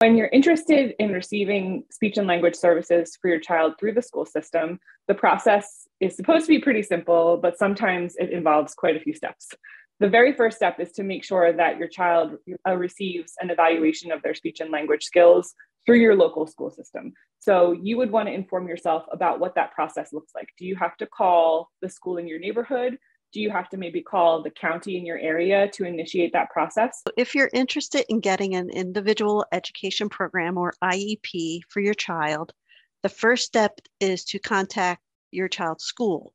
When you're interested in receiving speech and language services for your child through the school system, the process is supposed to be pretty simple, but sometimes it involves quite a few steps. The very first step is to make sure that your child receives an evaluation of their speech and language skills through your local school system. So you would want to inform yourself about what that process looks like. Do you have to call the school in your neighborhood? Do you have to maybe call the county in your area to initiate that process? If you're interested in getting an individual education program or IEP for your child, the first step is to contact your child's school.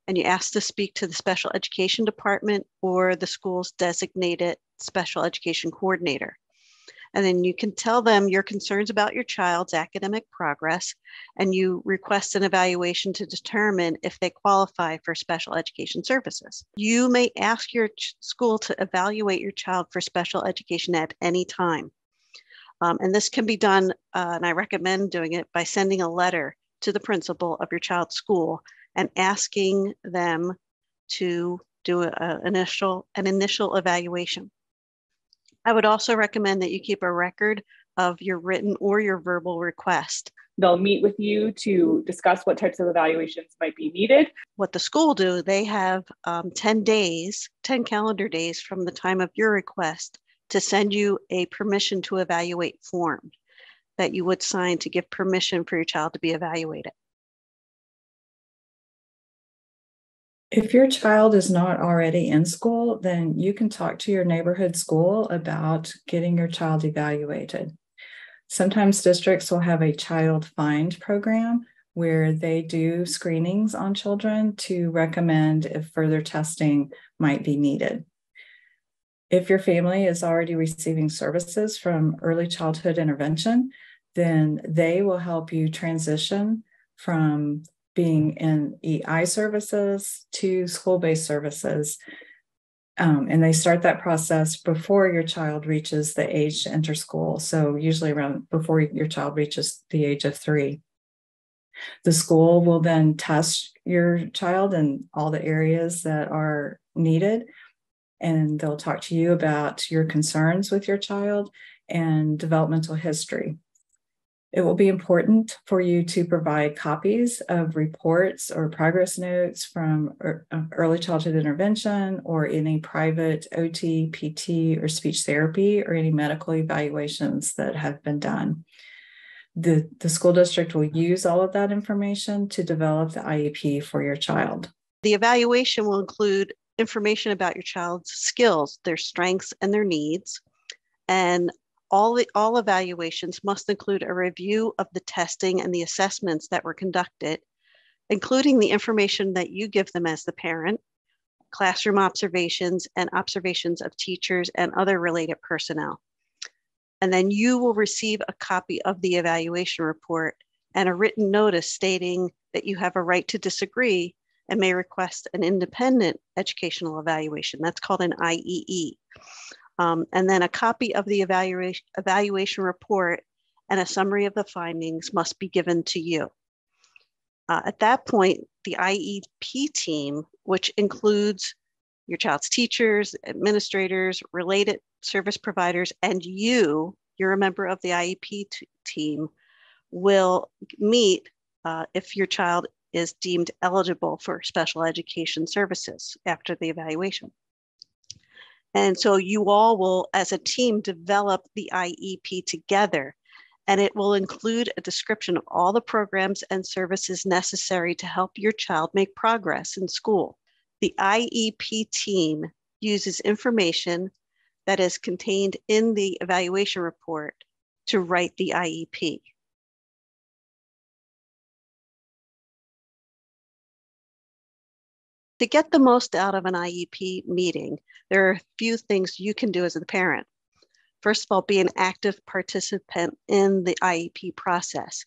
And you ask to speak to the special education department or the school's designated special education coordinator. And then you can tell them your concerns about your child's academic progress, and you request an evaluation to determine if they qualify for special education services. You may ask your school to evaluate your child for special education at any time. And this can be done, and I recommend doing it by sending a letter to the principal of your child's school and asking them to do an initial evaluation. I would also recommend that you keep a record of your written or your verbal request. They'll meet with you to discuss what types of evaluations might be needed. What the school do, they have 10 calendar days from the time of your request to send you a permission to evaluate form that you would sign to give permission for your child to be evaluated. If your child is not already in school, then you can talk to your neighborhood school about getting your child evaluated. Sometimes districts will have a child find program where they do screenings on children to recommend if further testing might be needed. If your family is already receiving services from early childhood intervention, then they will help you transition from being in EI services to school-based services. And they start that process before your child reaches the age to enter school. So usually around before your child reaches the age of 3. The school will then test your child in all the areas that are needed. And they'll talk to you about your concerns with your child and developmental history. It will be important for you to provide copies of reports or progress notes from early childhood intervention or any private OT, PT, or speech therapy or any medical evaluations that have been done. The school district will use all of that information to develop the IEP for your child. The evaluation will include information about your child's skills, their strengths, and their needs. And all evaluations must include a review of the testing and the assessments that were conducted, including the information that you give them as the parent, classroom observations, and observations of teachers and other related personnel. And then you will receive a copy of the evaluation report and a written notice stating that you have a right to disagree and may request an independent educational evaluation. That's called an IEE. And then a copy of the evaluation report and a summary of the findings must be given to you. At that point, the IEP team, which includes your child's teachers, administrators, related service providers, and you're a member of the IEP team, will meet if your child is deemed eligible for special education services after the evaluation. And so you all will, as a team, develop the IEP together, and it will include a description of all the programs and services necessary to help your child make progress in school. The IEP team uses information that is contained in the evaluation report to write the IEP. To get the most out of an IEP meeting, there are a few things you can do as a parent. First of all, be an active participant in the IEP process.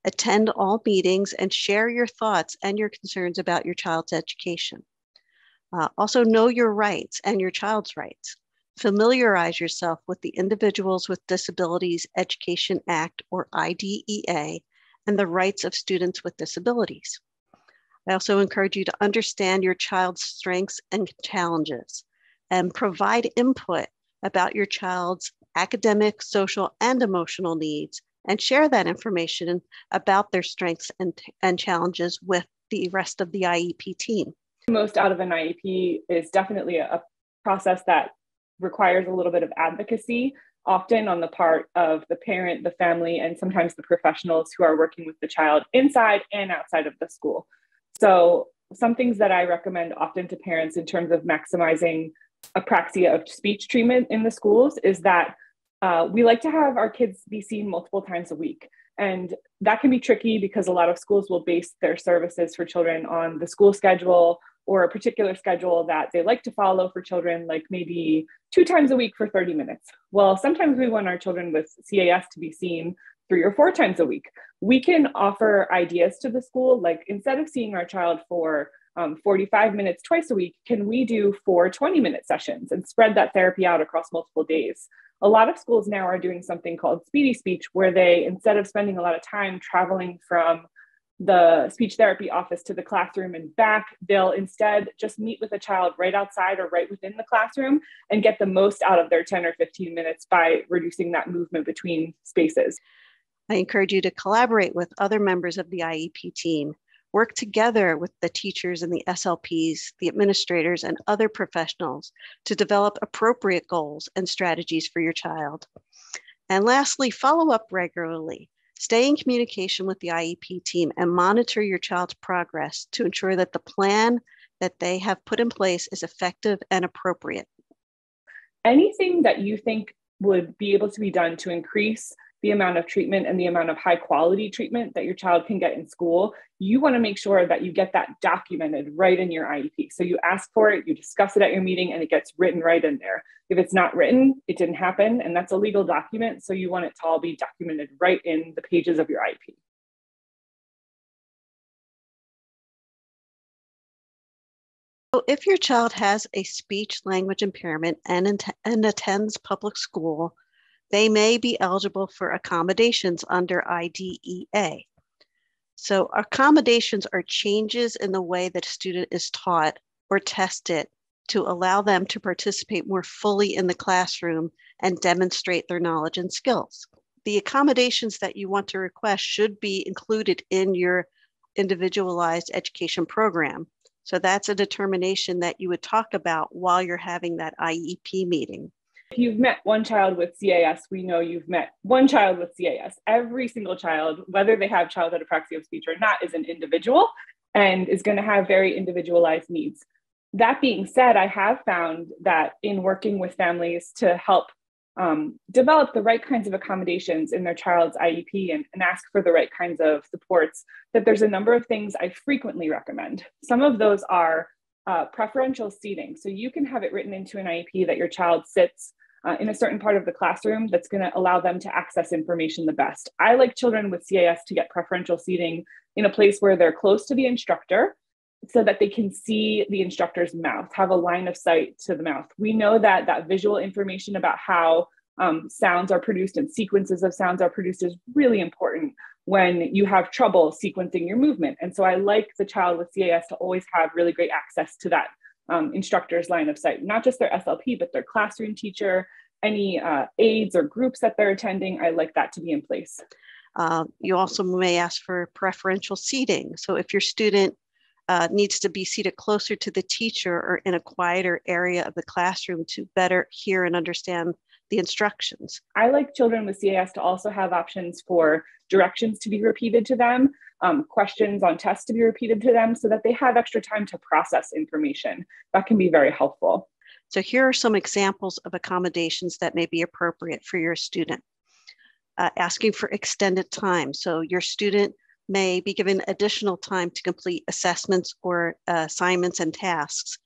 Attend all meetings and share your thoughts and your concerns about your child's education. Also, know your rights and your child's rights. Familiarize yourself with the Individuals with Disabilities Education Act, or IDEA, and the rights of students with disabilities. I also encourage you to understand your child's strengths and challenges and provide input about your child's academic, social, and emotional needs, and share that information about their strengths and challenges with the rest of the IEP team. Most out of an IEP is definitely a process that requires a little bit of advocacy, often on the part of the parent, the family, and sometimes the professionals who are working with the child inside and outside of the school. So some things that I recommend often to parents in terms of maximizing apraxia of speech treatment in the schools is that we like to have our kids be seen multiple times a week. And that can be tricky because a lot of schools will base their services for children on the school schedule or a particular schedule that they like to follow for children, like maybe 2 times a week for 30 minutes. Well, sometimes we want our children with CAS to be seen 3 or 4 times a week. We can offer ideas to the school, like instead of seeing our child for 45 minutes twice a week, can we do 4 20-minute sessions and spread that therapy out across multiple days? A lot of schools now are doing something called speedy speech, where they, instead of spending a lot of time traveling from the speech therapy office to the classroom and back, they'll instead just meet with a child right outside or right within the classroom and get the most out of their 10 or 15 minutes by reducing that movement between spaces. I encourage you to collaborate with other members of the IEP team. Work together with the teachers and the SLPs, the administrators, and other professionals to develop appropriate goals and strategies for your child. And lastly, follow up regularly. Stay in communication with the IEP team and monitor your child's progress to ensure that the plan that they have put in place is effective and appropriate. Anything that you think would be able to be done to increase the amount of treatment and the amount of high quality treatment that your child can get in school, you want to make sure that you get that documented right in your IEP. So you ask for it, you discuss it at your meeting, and it gets written right in there. If it's not written, it didn't happen, and that's a legal document. So you want it to all be documented right in the pages of your IEP. So if your child has a speech language impairment and attends public school, they may be eligible for accommodations under IDEA. So accommodations are changes in the way that a student is taught or tested to allow them to participate more fully in the classroom and demonstrate their knowledge and skills. The accommodations that you want to request should be included in your individualized education program. So that's a determination that you would talk about while you're having that IEP meeting. If you've met one child with CAS, we know you've met one child with CAS. Every single child, whether they have childhood apraxia of speech or not, is an individual and is going to have very individualized needs. That being said, I have found that in working with families to help develop the right kinds of accommodations in their child's IEP and ask for the right kinds of supports, that there's a number of things I frequently recommend. Some of those are preferential seating. So you can have it written into an IEP that your child sits in a certain part of the classroom that's going to allow them to access information the best. I like children with CAS to get preferential seating in a place where they're close to the instructor so that they can see the instructor's mouth, have a line of sight to the mouth. We know that that visual information about how sounds are produced and sequences of sounds are produced is really important when you have trouble sequencing your movement. And so I like the child with CAS to always have really great access to that instructor's line of sight, not just their SLP, but their classroom teacher, any aides or groups that they're attending. I like that to be in place. You also may ask for preferential seating. So if your student needs to be seated closer to the teacher or in a quieter area of the classroom to better hear and understand the instructions. I like children with CAS to also have options for directions to be repeated to them, questions on tests to be repeated to them so that they have extra time to process information. That can be very helpful. So here are some examples of accommodations that may be appropriate for your student. Asking for extended time. So your student may be given additional time to complete assessments or assignments and tasks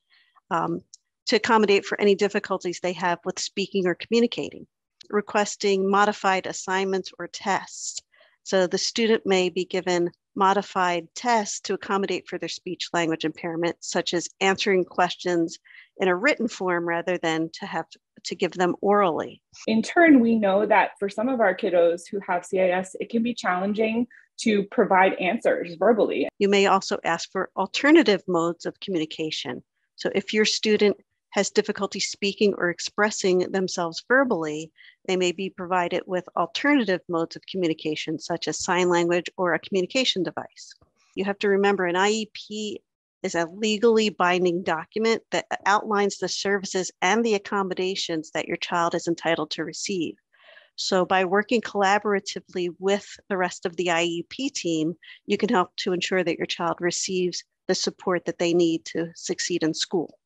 to accommodate for any difficulties they have with speaking or communicating. Requesting modified assignments or tests. So the student may be given modified tests to accommodate for their speech language impairment, such as answering questions in a written form rather than to have to give them orally. In turn, we know that for some of our kiddos who have CAS, it can be challenging to provide answers verbally. You may also ask for alternative modes of communication. So if your student has difficulty speaking or expressing themselves verbally, They may be provided with alternative modes of communication, such as sign language or a communication device. You have to remember an IEP is a legally binding document that outlines the services and the accommodations that your child is entitled to receive. So by working collaboratively with the rest of the IEP team, you can help to ensure that your child receives the support that they need to succeed in school.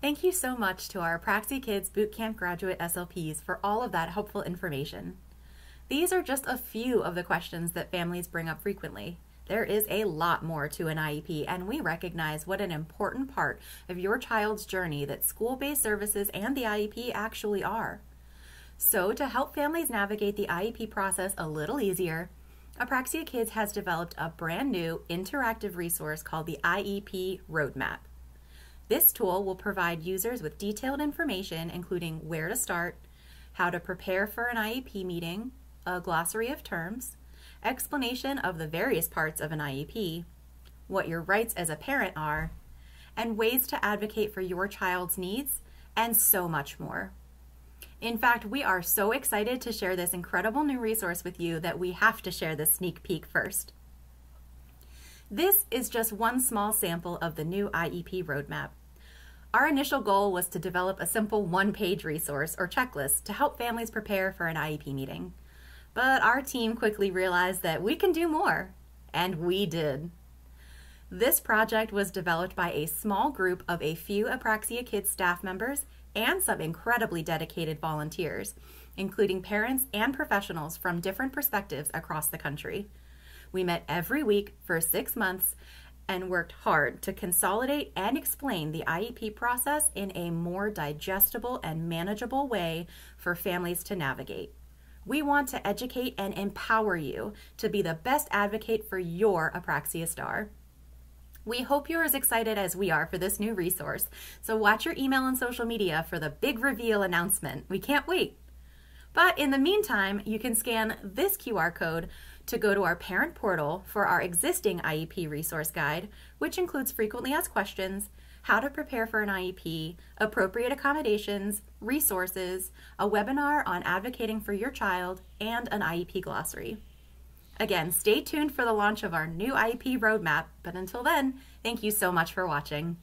Thank you so much to our Praxi Kids Bootcamp graduate SLPs for all of that helpful information. These are just a few of the questions that families bring up frequently. There is a lot more to an IEP, and we recognize what an important part of your child's journey that school-based services and the IEP actually are. So to help families navigate the IEP process a little easier, Apraxia Kids has developed a brand new interactive resource called the IEP Roadmap. This tool will provide users with detailed information, including where to start, how to prepare for an IEP meeting, a glossary of terms, explanation of the various parts of an IEP, what your rights as a parent are, and ways to advocate for your child's needs, and so much more. In fact, we are so excited to share this incredible new resource with you that we have to share this sneak peek first. This is just one small sample of the new IEP roadmap. Our initial goal was to develop a simple one-page resource or checklist to help families prepare for an IEP meeting. But our team quickly realized that we can do more, and we did. This project was developed by a small group of a few Apraxia Kids staff members and some incredibly dedicated volunteers, including parents and professionals from different perspectives across the country. We met every week for 6 months and worked hard to consolidate and explain the IEP process in a more digestible and manageable way for families to navigate. We want to educate and empower you to be the best advocate for your Apraxia star. We hope you're as excited as we are for this new resource, so watch your email and social media for the big reveal announcement. We can't wait. But in the meantime, you can scan this QR code to go to our parent portal for our existing IEP resource guide, which includes frequently asked questions, how to prepare for an IEP, appropriate accommodations, resources, a webinar on advocating for your child, and an IEP glossary. Again, stay tuned for the launch of our new IEP roadmap, but until then, thank you so much for watching.